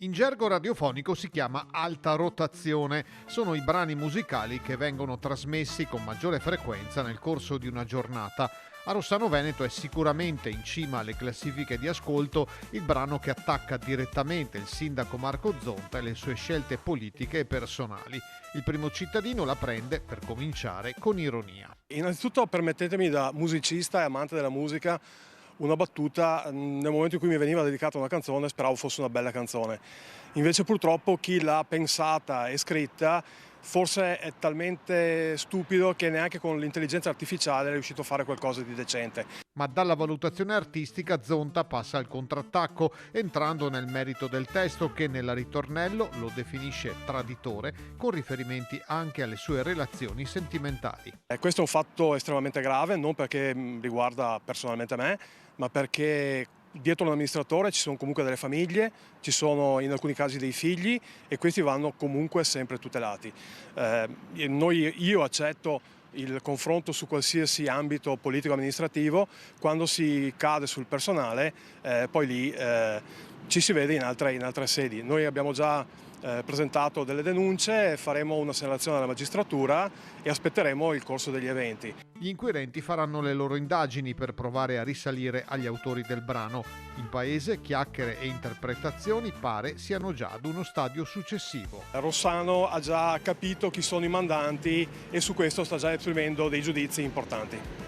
In gergo radiofonico si chiama alta rotazione. Sono i brani musicali che vengono trasmessi con maggiore frequenza nel corso di una giornata. A Rossano Veneto è sicuramente in cima alle classifiche di ascolto il brano che attacca direttamente il sindaco Marco Zonta e le sue scelte politiche e personali. Il primo cittadino la prende, per cominciare, con ironia. Innanzitutto permettetemi, da musicista e amante della musica, una battuta. Nel momento in cui mi veniva dedicata una canzone speravo fosse una bella canzone. Invece purtroppo chi l'ha pensata e scritta forse è talmente stupido che neanche con l'intelligenza artificiale è riuscito a fare qualcosa di decente. Ma dalla valutazione artistica Zonta passa al contrattacco, entrando nel merito del testo che nella ritornello lo definisce traditore, con riferimenti anche alle sue relazioni sentimentali. Questo è un fatto estremamente grave, non perché riguarda personalmente me, ma perché dietro l'amministratore ci sono comunque delle famiglie, ci sono in alcuni casi dei figli e questi vanno comunque sempre tutelati. Io accetto il confronto su qualsiasi ambito politico-amministrativo. Quando si cade sul personale, poi lì ci si vede in altre sedi. Noi abbiamo già presentato delle denunce, faremo una segnalazione alla magistratura e aspetteremo il corso degli eventi. Gli inquirenti faranno le loro indagini per provare a risalire agli autori del brano. In paese chiacchiere e interpretazioni pare siano già ad uno stadio successivo. Rossano ha già capito chi sono i mandanti e su questo sta già esprimendo dei giudizi importanti.